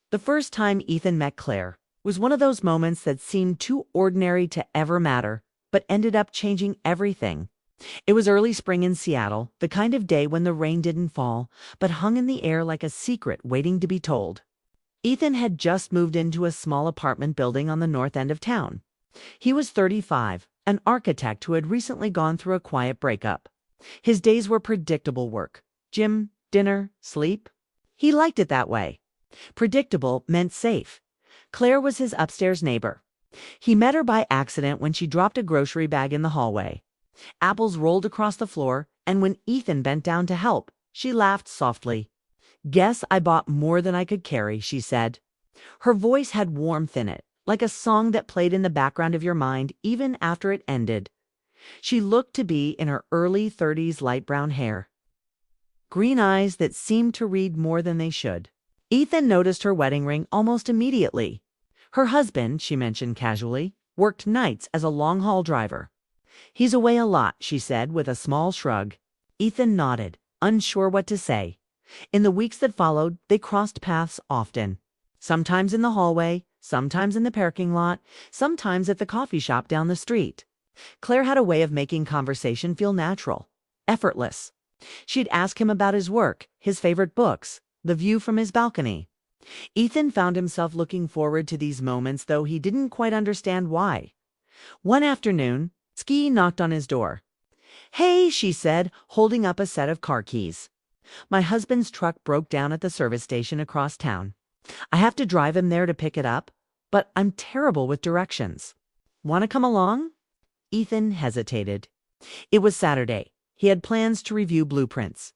The first time Ethan met Claire was one of those moments that seemed too ordinary to ever matter, but ended up changing everything. It was early spring in Seattle, the kind of day when the rain didn't fall, but hung in the air like a secret waiting to be told. Ethan had just moved into a small apartment building on the north end of town. He was 35, an architect who had recently gone through a quiet breakup. His days were predictable work. Gym, dinner, sleep. He liked it that way. Predictable meant safe. Claire was his upstairs neighbor. He met her by accident when she dropped a grocery bag in the hallway. Apples rolled across the floor, and when Ethan bent down to help, she laughed softly. "Guess I bought more than I could carry," she said. Her voice had warmth in it, like a song that played in the background of your mind even after it ended. She looked to be in her early 30s, light brown hair. Green eyes that seemed to read more than they should. Ethan noticed her wedding ring almost immediately. Her husband, she mentioned casually, worked nights as a long-haul driver. "He's away a lot," she said with a small shrug. Ethan nodded, unsure what to say. In the weeks that followed, they crossed paths often. Sometimes in the hallway, sometimes in the parking lot, sometimes at the coffee shop down the street. Claire had a way of making conversation feel natural, effortless. She'd ask him about his work, his favorite books, the view from his balcony. Ethan found himself looking forward to these moments, though he didn't quite understand why. One afternoon, Ski knocked on his door. "Hey," she said, holding up a set of car keys. "My husband's truck broke down at the service station across town. I have to drive him there to pick it up, but I'm terrible with directions. Want to come along?" Ethan hesitated. It was Saturday. He had plans to review blueprints.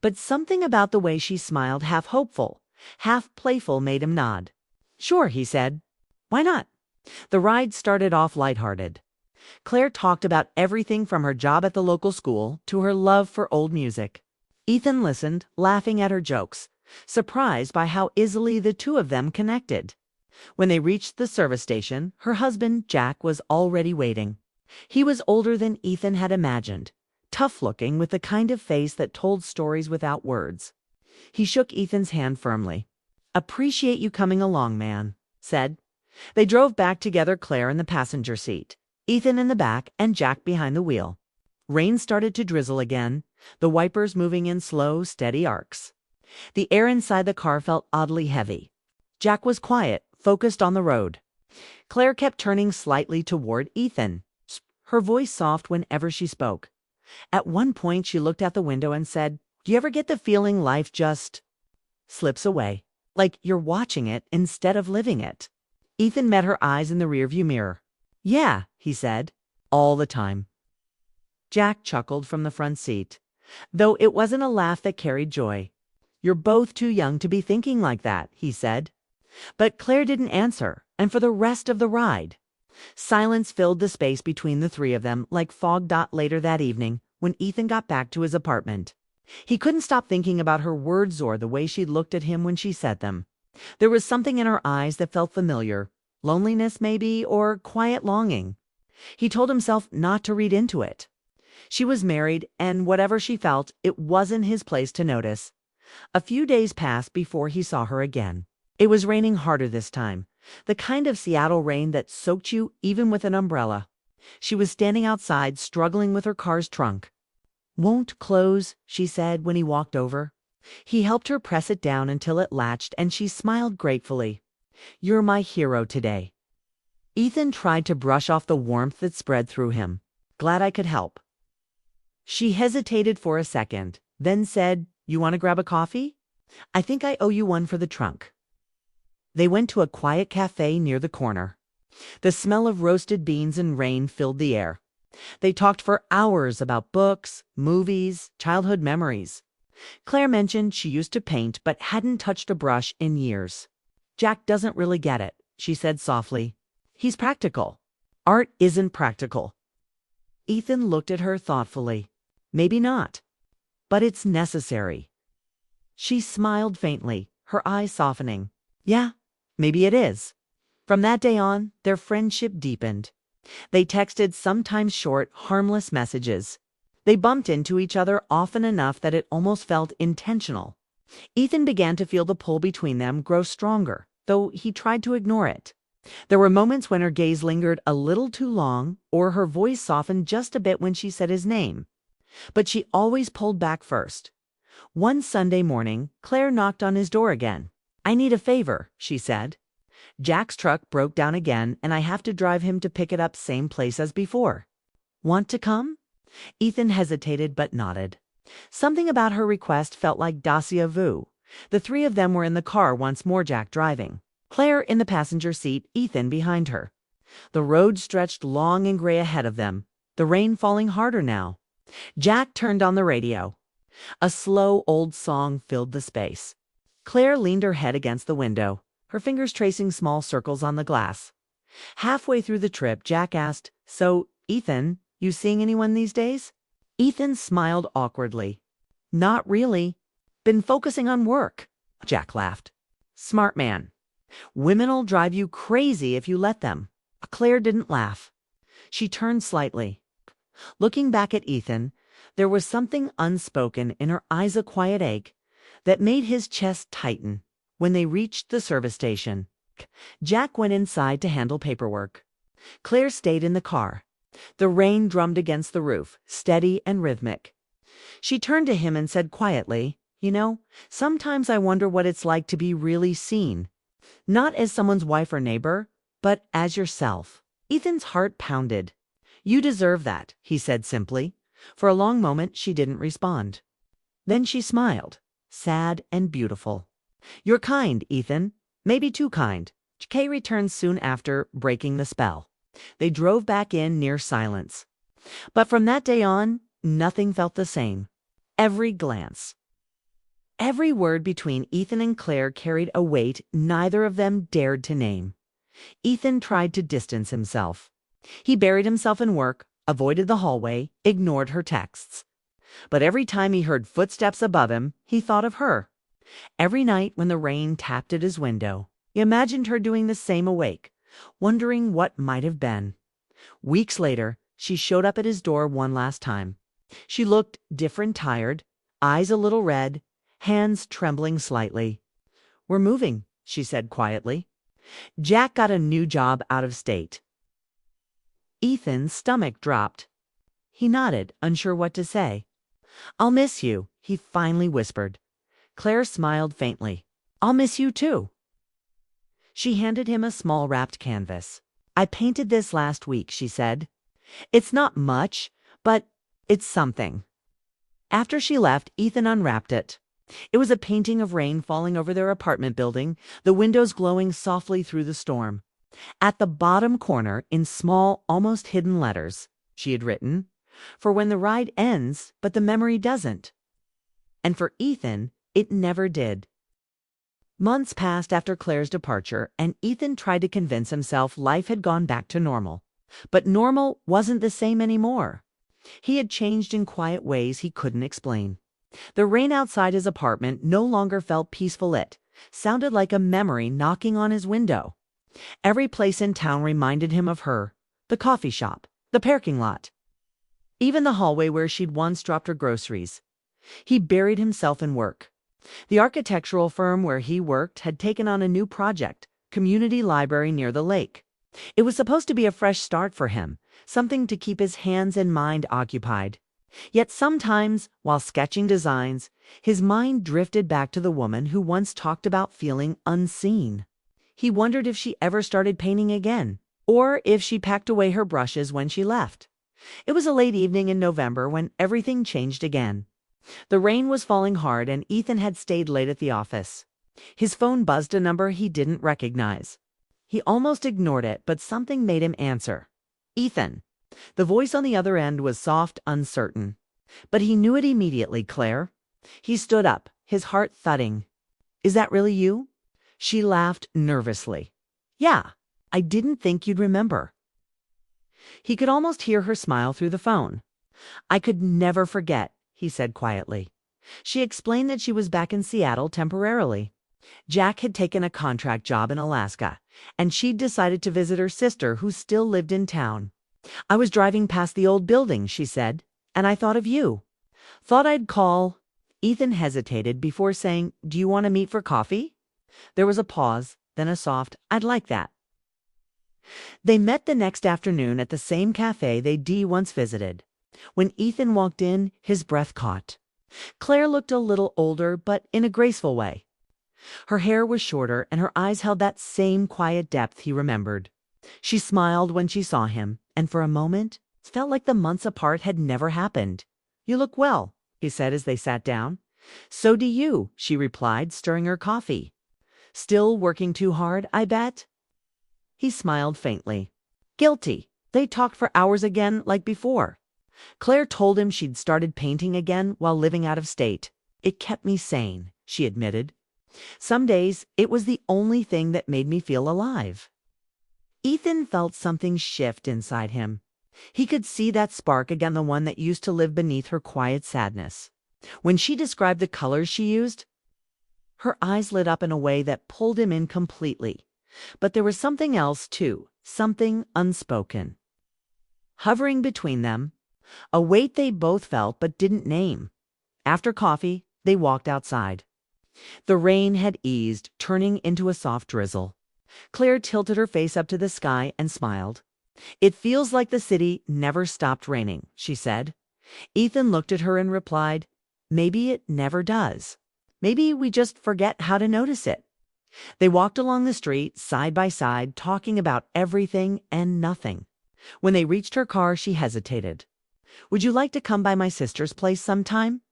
But something about the way she smiled, half hopeful, half playful, made him nod. "Sure," he said. "Why not?" The ride started off lighthearted. Claire talked about everything from her job at the local school to her love for old music. Ethan listened, laughing at her jokes, surprised by how easily the two of them connected. When they reached the service station, her husband, Jack, was already waiting. He was older than Ethan had imagined, tough-looking with the kind of face that told stories without words. He shook Ethan's hand firmly. "Appreciate you coming along, man," said. They drove back together, Claire in the passenger seat, Ethan in the back, and Jack behind the wheel. Rain started to drizzle again, the wipers moving in slow, steady arcs. The air inside the car felt oddly heavy. Jack was quiet, focused on the road. Claire kept turning slightly toward Ethan, her voice soft whenever she spoke. At one point, she looked out the window and said, "Do you ever get the feeling life just slips away? Like you're watching it instead of living it?" Ethan met her eyes in the rearview mirror. "Yeah," he said, "all the time." Jack chuckled from the front seat, though it wasn't a laugh that carried joy. "You're both too young to be thinking like that," he said. But Claire didn't answer, and for the rest of the ride, silence filled the space between the three of them like fog. Later that evening, when Ethan got back to his apartment, he couldn't stop thinking about her words or the way she looked at him when she said them. There was something in her eyes that felt familiar, loneliness maybe, or quiet longing. He told himself not to read into it. She was married, and whatever she felt, it wasn't his place to notice. A few days passed before he saw her again. It was raining harder this time, the kind of Seattle rain that soaked you even with an umbrella. She was standing outside, struggling with her car's trunk. "Won't close," she said when he walked over. He helped her press it down until it latched, and she smiled gratefully. "You're my hero today." Ethan tried to brush off the warmth that spread through him. "Glad I could help." She hesitated for a second, then said, "You want to grab a coffee? I think I owe you one for the trunk." They went to a quiet cafe near the corner. The smell of roasted beans and rain filled the air. They talked for hours about books, movies, childhood memories. Claire mentioned she used to paint but hadn't touched a brush in years. "Jack doesn't really get it," she said softly. "He's practical. Art isn't practical." Ethan looked at her thoughtfully. "Maybe not, but it's necessary." She smiled faintly, her eyes softening. "Yeah, maybe it is." From that day on, their friendship deepened. They texted sometimes short, harmless messages. They bumped into each other often enough that it almost felt intentional. Ethan began to feel the pull between them grow stronger, though he tried to ignore it. There were moments when her gaze lingered a little too long, or her voice softened just a bit when she said his name. But she always pulled back first. One Sunday morning, Claire knocked on his door again. "I need a favor," she said. "Jack's truck broke down again, and I have to drive him to pick it up same place as before. Want to come?" Ethan hesitated but nodded. Something about her request felt like déjà vu. The three of them were in the car once more, Jack driving. Claire in the passenger seat, Ethan behind her. The road stretched long and gray ahead of them, the rain falling harder now. Jack turned on the radio. A slow old song filled the space. Claire leaned her head against the window, her fingers tracing small circles on the glass. Halfway through the trip, Jack asked, "So, Ethan, you seeing anyone these days?" Ethan smiled awkwardly. "Not really. Been focusing on work." Jack laughed. "Smart man. Women'll drive you crazy if you let them." Claire didn't laugh. She turned slightly. Looking back at Ethan, there was something unspoken, in her eyes a quiet ache, that made his chest tighten. When they reached the service station, Jack went inside to handle paperwork. Claire stayed in the car. The rain drummed against the roof, steady and rhythmic. She turned to him and said quietly, "You know, sometimes I wonder what it's like to be really seen. Not as someone's wife or neighbor, but as yourself." Ethan's heart pounded. "You deserve that," he said simply. For a long moment she didn't respond. Then she smiled, sad and beautiful. "You're kind, Ethan. Maybe too kind." Kay returned soon after, breaking the spell. They drove back in near silence. But from that day on, nothing felt the same. Every glance, every word between Ethan and Claire carried a weight neither of them dared to name. Ethan tried to distance himself. He buried himself in work, avoided the hallway, ignored her texts. But every time he heard footsteps above him, he thought of her. Every night when the rain tapped at his window, he imagined her doing the same awake, wondering what might have been. Weeks later, she showed up at his door one last time. She looked different, tired, eyes a little red, hands trembling slightly. "We're moving," she said quietly. "Jack got a new job out of state." Ethan's stomach dropped. He nodded, unsure what to say. "I'll miss you," he finally whispered. Claire smiled faintly. "I'll miss you too." She handed him a small wrapped canvas. "I painted this last week," she said. "It's not much, but it's something." After she left, Ethan unwrapped it. It was a painting of rain falling over their apartment building, the windows glowing softly through the storm. At the bottom corner, in small, almost hidden letters, she had written, "For when the ride ends, but the memory doesn't." And for Ethan, it never did. Months passed after Claire's departure, and Ethan tried to convince himself life had gone back to normal. But normal wasn't the same anymore. He had changed in quiet ways he couldn't explain. The rain outside his apartment no longer felt peaceful. It sounded like a memory knocking on his window. Every place in town reminded him of her. The coffee shop, the parking lot, even the hallway where she'd once dropped her groceries. He buried himself in work. The architectural firm where he worked had taken on a new project, community library near the lake. It was supposed to be a fresh start for him, something to keep his hands and mind occupied. Yet sometimes, while sketching designs, his mind drifted back to the woman who once talked about feeling unseen. He wondered if she ever started painting again, or if she packed away her brushes when she left. It was a late evening in November when everything changed again. The rain was falling hard, and Ethan had stayed late at the office. His phone buzzed a number he didn't recognize. He almost ignored it, but something made him answer. "Ethan." The voice on the other end was soft, uncertain. But he knew it immediately. "Claire." He stood up, his heart thudding. "Is that really you?" She laughed nervously. "Yeah, I didn't think you'd remember." He could almost hear her smile through the phone. "I could never forget," he said quietly. She explained that she was back in Seattle temporarily. Jack had taken a contract job in Alaska, and she'd decided to visit her sister who still lived in town. "I was driving past the old building," she said, "and I thought of you. Thought I'd call." Ethan hesitated before saying, "Do you want to meet for coffee?" There was a pause, then a soft, "I'd like that." They met the next afternoon at the same cafe they'd once visited. When Ethan walked in, his breath caught. Claire looked a little older, but in a graceful way. Her hair was shorter, and her eyes held that same quiet depth he remembered. She smiled when she saw him, and for a moment, it felt like the months apart had never happened. "You look well," he said as they sat down. "So do you," she replied, stirring her coffee. "Still working too hard, I bet?" He smiled faintly. "Guilty." They talked for hours again, like before. Claire told him she'd started painting again while living out of state. "It kept me sane," she admitted. "Some days, it was the only thing that made me feel alive." Ethan felt something shift inside him. He could see that spark again, the one that used to live beneath her quiet sadness. When she described the colors she used, her eyes lit up in a way that pulled him in completely. But there was something else, too, something unspoken. Hovering between them, a weight they both felt but didn't name. After coffee, they walked outside. The rain had eased, turning into a soft drizzle. Claire tilted her face up to the sky and smiled. "It feels like the city never stopped raining," she said. Ethan looked at her and replied, "Maybe it never does. Maybe we just forget how to notice it." They walked along the street, side by side, talking about everything and nothing. When they reached her car, she hesitated. "Would you like to come by my sister's place sometime?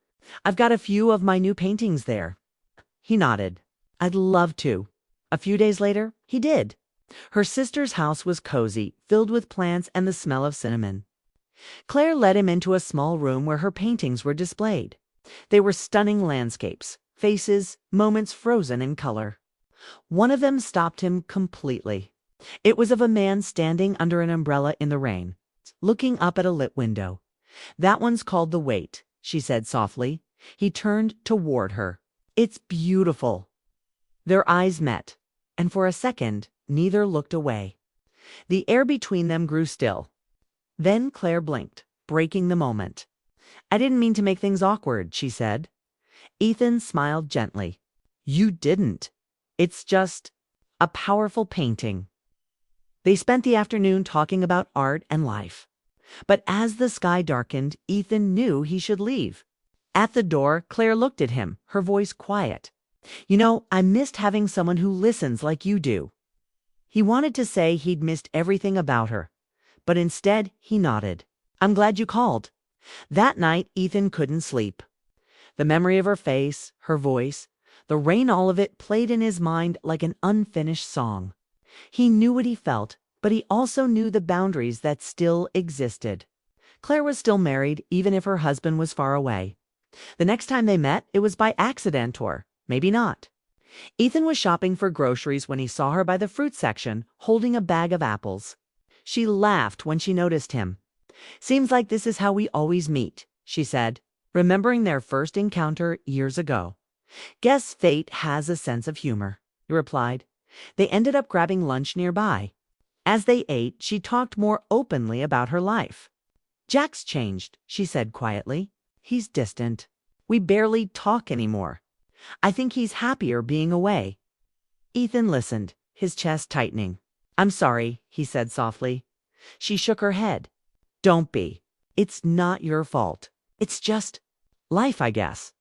I've got a few of my new paintings there." He nodded. "I'd love to." A few days later, he did. Her sister's house was cozy, filled with plants and the smell of cinnamon. Claire led him into a small room where her paintings were displayed. They were stunning landscapes, faces, moments frozen in color. One of them stopped him completely. It was of a man standing under an umbrella in the rain, looking up at a lit window. "That one's called The Wait," she said softly. He turned toward her. "It's beautiful." Their eyes met, and for a second, neither looked away. The air between them grew still. Then Claire blinked, breaking the moment. "I didn't mean to make things awkward," she said. Ethan smiled gently. "You didn't. It's just a powerful painting." They spent the afternoon talking about art and life. But as the sky darkened, Ethan knew he should leave. At the door, Claire looked at him, her voice quiet. "You know, I missed having someone who listens like you do." He wanted to say he'd missed everything about her, but instead he nodded. "I'm glad you called." That night, Ethan couldn't sleep. The memory of her face, her voice, the rain, all of it played in his mind like an unfinished song. He knew what he felt, but he also knew the boundaries that still existed. Claire was still married, even if her husband was far away. The next time they met, it was by accident, or maybe not. Ethan was shopping for groceries when he saw her by the fruit section, holding a bag of apples. She laughed when she noticed him. "Seems like this is how we always meet," she said, remembering their first encounter years ago. "Guess fate has a sense of humor," he replied. They ended up grabbing lunch nearby. As they ate, she talked more openly about her life. "Jack's changed," she said quietly. "He's distant. We barely talk anymore. I think he's happier being away." Ethan listened, his chest tightening. "I'm sorry," he said softly. She shook her head. "Don't be. It's not your fault. It's just life, I guess."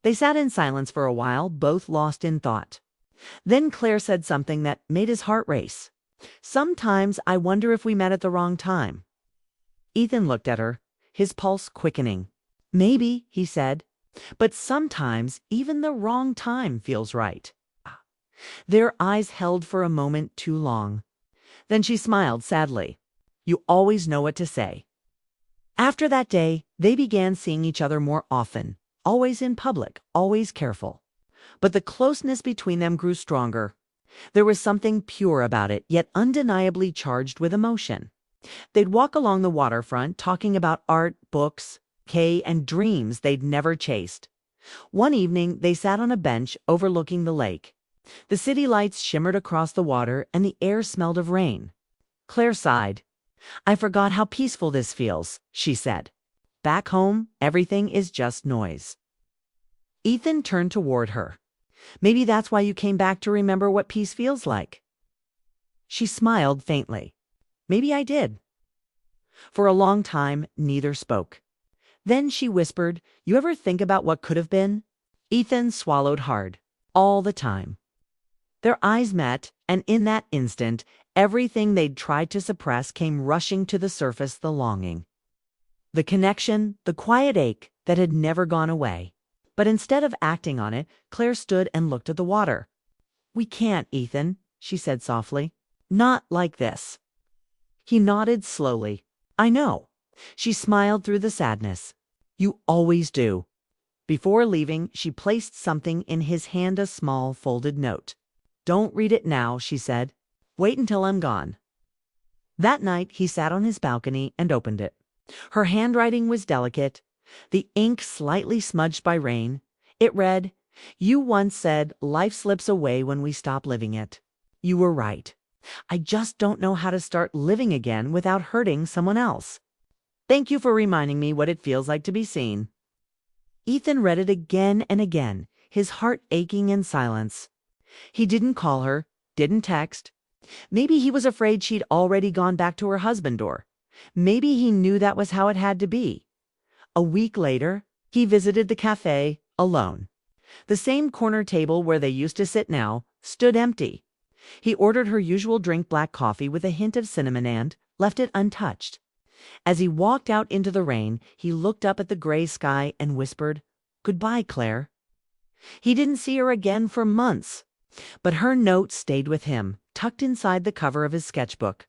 They sat in silence for a while, both lost in thought. Then Claire said something that made his heart race. "Sometimes I wonder if we met at the wrong time." Ethan looked at her, his pulse quickening. "Maybe," he said, "but sometimes even the wrong time feels right." Their eyes held for a moment too long. Then she smiled sadly. "You always know what to say." After that day, they began seeing each other more often, always in public, always careful. But the closeness between them grew stronger. There was something pure about it, yet undeniably charged with emotion. They'd walk along the waterfront, talking about art, books, Kay, and dreams they'd never chased. One evening, they sat on a bench overlooking the lake. The city lights shimmered across the water, and the air smelled of rain. Claire sighed. "I forgot how peaceful this feels," she said. "Back home, everything is just noise." Ethan turned toward her. Maybe that's why you came back to remember what peace feels like. She smiled faintly. Maybe I did. For a long time, neither spoke. Then she whispered, "You ever think about what could have been?" Ethan swallowed hard. All the time. Their eyes met, and in that instant, everything they'd tried to suppress came rushing to the surface, the longing. The connection, the quiet ache that had never gone away. But instead of acting on it, Claire stood and looked at the water. "We can't, Ethan," she said softly. "Not like this." He nodded slowly. "I know." She smiled through the sadness. "You always do." Before leaving, she placed something in his hand, a small folded note. "Don't read it now," she said. "Wait until I'm gone." That night, he sat on his balcony and opened it. Her handwriting was delicate, the ink slightly smudged by rain. It read, "You once said life slips away when we stop living it. You were right. I just don't know how to start living again without hurting someone else. Thank you for reminding me what it feels like to be seen." Ethan read it again and again, his heart aching in silence. He didn't call her, didn't text. Maybe he was afraid she'd already gone back to her husband, or maybe he knew that was how it had to be. A week later, he visited the cafe alone. The same corner table where they used to sit now stood empty. He ordered her usual drink, black coffee with a hint of cinnamon, and left it untouched. As he walked out into the rain, he looked up at the gray sky and whispered, "Goodbye, Claire." He didn't see her again for months, but her note stayed with him, tucked inside the cover of his sketchbook.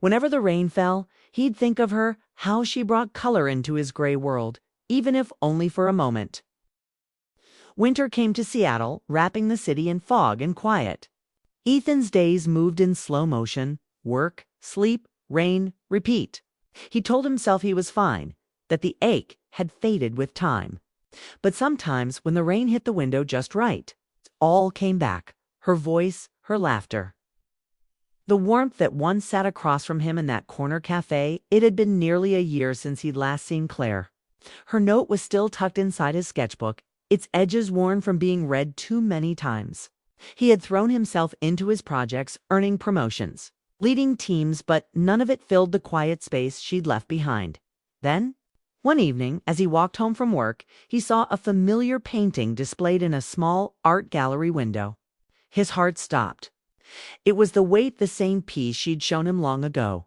Whenever the rain fell, he'd think of her, how she brought color into his gray world, even if only for a moment. Winter came to Seattle, wrapping the city in fog and quiet. Ethan's days moved in slow motion: work, sleep, rain, repeat. He told himself he was fine, that the ache had faded with time. But sometimes, when the rain hit the window just right, it all came back: her voice, her laughter. The warmth that once sat across from him in that corner cafe. It had been nearly a year since he'd last seen Claire. Her note was still tucked inside his sketchbook, its edges worn from being read too many times. He had thrown himself into his projects, earning promotions, leading teams, but none of it filled the quiet space she'd left behind. Then, one evening, as he walked home from work, he saw a familiar painting displayed in a small art gallery window. His heart stopped. It was the same piece she'd shown him long ago.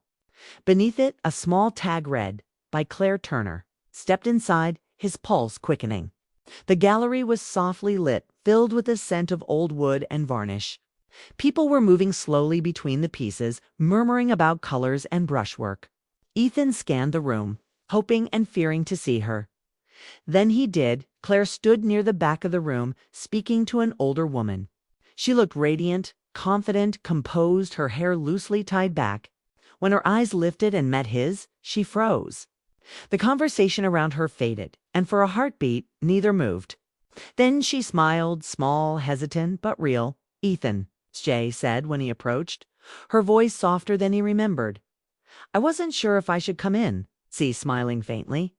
Beneath it, a small tag read, "By Claire Turner." Stepped inside, his pulse quickening. The gallery was softly lit, filled with the scent of old wood and varnish. People were moving slowly between the pieces, murmuring about colors and brushwork. Ethan scanned the room, hoping and fearing to see her. Then he did. Claire stood near the back of the room, speaking to an older woman. She looked radiant, confident, composed, her hair loosely tied back. When her eyes lifted and met his, she froze. The conversation around her faded, and for a heartbeat, neither moved. Then she smiled, small, hesitant, but real. "Ethan," Jay said when he approached, her voice softer than he remembered. "I wasn't sure if I should come in," C, smiling faintly.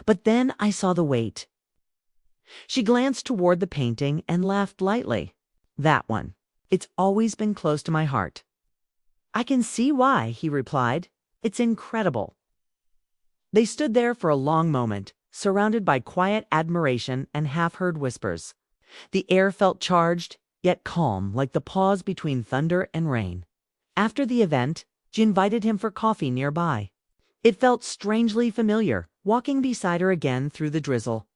"But then I saw the weight." She glanced toward the painting and laughed lightly. "That one. It's always been close to my heart." "I can see why," he replied. "It's incredible." They stood there for a long moment, surrounded by quiet admiration and half-heard whispers. The air felt charged, yet calm, like the pause between thunder and rain. After the event, she invited him for coffee nearby. It felt strangely familiar, walking beside her again through the drizzle.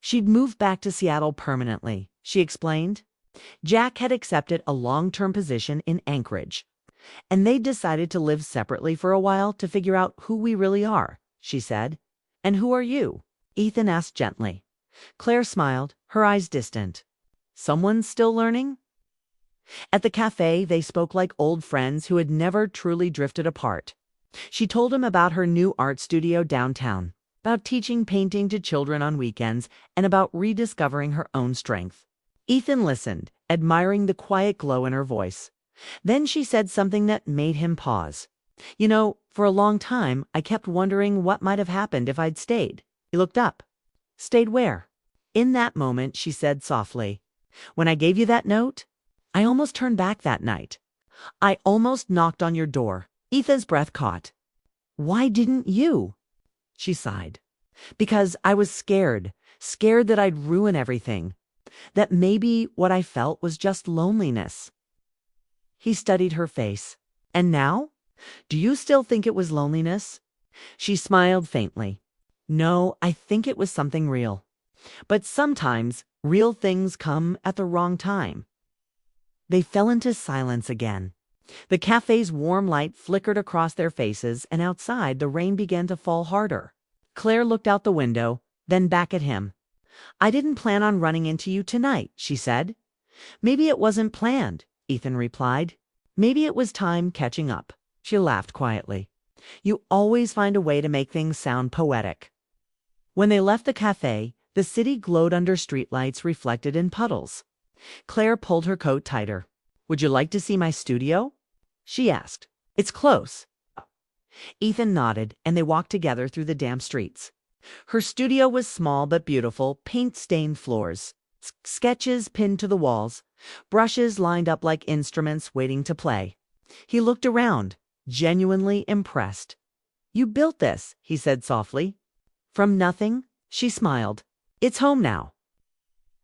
She'd moved back to Seattle permanently, she explained. Jack had accepted a long-term position in Anchorage, and they'd decided to live separately for a while to figure out who we really are, she said. "And who are you?" Ethan asked gently. Claire smiled, her eyes distant. "Someone's still learning?" At the cafe, they spoke like old friends who had never truly drifted apart. She told him about her new art studio downtown, about teaching painting to children on weekends, and about rediscovering her own strength. Ethan listened, admiring the quiet glow in her voice. Then she said something that made him pause. "You know, for a long time, I kept wondering what might have happened if I'd stayed." He looked up. "Stayed where?" In that moment, she said softly, "When I gave you that note, I almost turned back that night. I almost knocked on your door." Ethan's breath caught. "Why didn't you?" She sighed. "Because I was scared. Scared that I'd ruin everything. That maybe what I felt was just loneliness." He studied her face. "And now? Do you still think it was loneliness?" She smiled faintly. "No, I think it was something real. But sometimes real things come at the wrong time." They fell into silence again. The cafe's warm light flickered across their faces, and outside the rain began to fall harder. Claire looked out the window, then back at him. "I didn't plan on running into you tonight," she said. "Maybe it wasn't planned," Ethan replied. "Maybe it was time catching up." She laughed quietly. "You always find a way to make things sound poetic." When they left the cafe, the city glowed under streetlights reflected in puddles. Claire pulled her coat tighter. "Would you like to see my studio?" she asked. "It's close." Ethan nodded, and they walked together through the damp streets. Her studio was small but beautiful, paint-stained floors, sketches pinned to the walls, brushes lined up like instruments waiting to play. He looked around, genuinely impressed. "You built this," he said softly. "From nothing?" She smiled. "It's home now."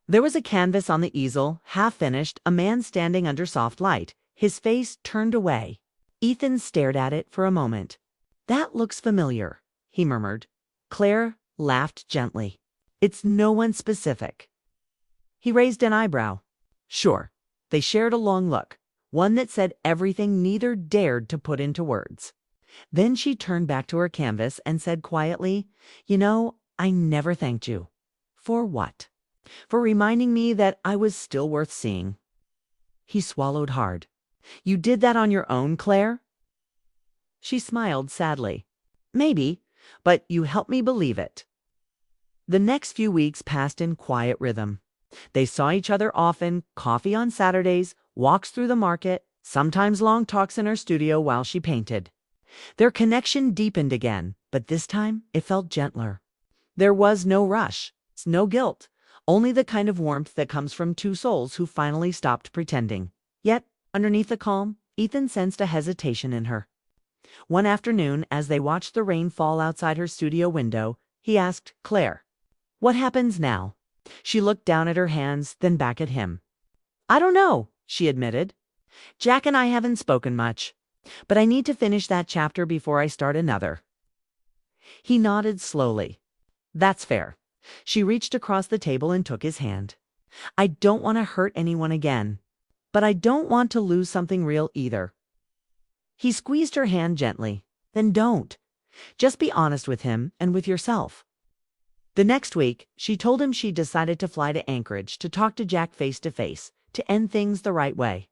There was a canvas on the easel, half finished, a man standing under soft light, his face turned away. Ethan stared at it for a moment. "That looks familiar," he murmured. Claire laughed gently. "It's no one specific." He raised an eyebrow. "Sure." They shared a long look, one that said everything neither dared to put into words. Then she turned back to her canvas and said quietly, "You know, I never thanked you." "For what?" "For reminding me that I was still worth seeing." He swallowed hard. "You did that on your own, Claire?" She smiled sadly. "Maybe, but you helped me believe it." The next few weeks passed in quiet rhythm. They saw each other often, coffee on Saturdays, walks through the market, sometimes long talks in her studio while she painted. Their connection deepened again, but this time it felt gentler. There was no rush, no guilt, only the kind of warmth that comes from two souls who finally stopped pretending. Yet, underneath the calm, Ethan sensed a hesitation in her. One afternoon, as they watched the rain fall outside her studio window, he asked Claire, "What happens now?" She looked down at her hands, then back at him. "I don't know," she admitted. "Jack and I haven't spoken much, but I need to finish that chapter before I start another." He nodded slowly. "That's fair." She reached across the table and took his hand. "I don't want to hurt anyone again, but I don't want to lose something real either." He squeezed her hand gently. "Then don't. Just be honest with him and with yourself." The next week, she told him she'd decided to fly to Anchorage to talk to Jack face to face, to end things the right way.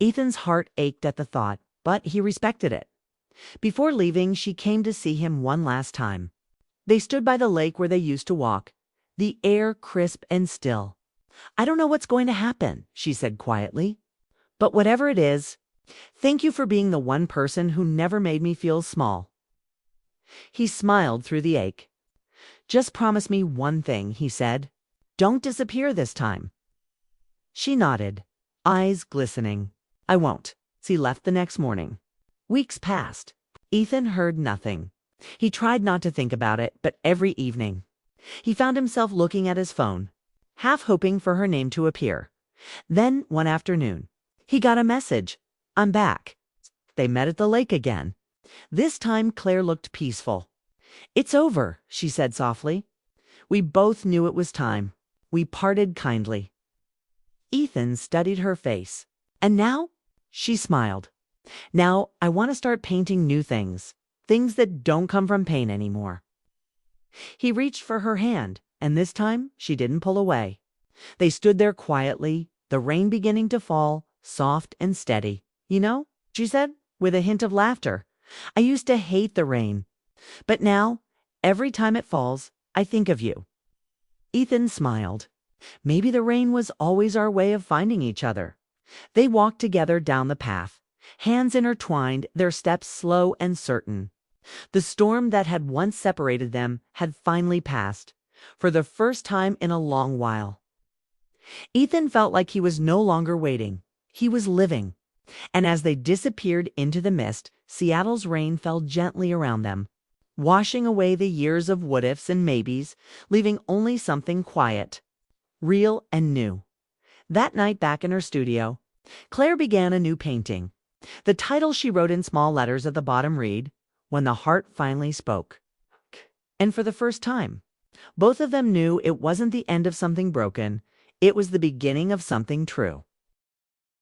Ethan's heart ached at the thought, but he respected it. Before leaving, she came to see him one last time. They stood by the lake where they used to walk, the air crisp and still. "I don't know what's going to happen," she said quietly. "But whatever it is, thank you for being the one person who never made me feel small." He smiled through the ache. "Just promise me one thing," he said. "Don't disappear this time." She nodded, eyes glistening. "I won't." He left the next morning. Weeks passed. Ethan heard nothing. He tried not to think about it, but every evening he found himself looking at his phone, half hoping for her name to appear. Then, one afternoon, he got a message. "I'm back." They met at the lake again. This time Claire looked peaceful. "It's over," she said softly. "We both knew it was time. We parted kindly." Ethan studied her face. "And now?" She smiled. "Now I want to start painting new things. Things that don't come from pain anymore." He reached for her hand, and this time she didn't pull away. They stood there quietly, the rain beginning to fall, soft and steady. "You know," she said, with a hint of laughter, "I used to hate the rain. But now, every time it falls, I think of you." Ethan smiled. Maybe the rain was always our way of finding each other. They walked together down the path, hands intertwined, their steps slow and certain. The storm that had once separated them had finally passed, for the first time in a long while. Ethan felt like he was no longer waiting. He was living. And as they disappeared into the mist, Seattle's rain fell gently around them, washing away the years of what-ifs and maybes, leaving only something quiet, real and new. That night back in her studio, Claire began a new painting. The title she wrote in small letters at the bottom read, "When the Heart Finally Spoke." And for the first time, both of them knew it wasn't the end of something broken, it was the beginning of something true.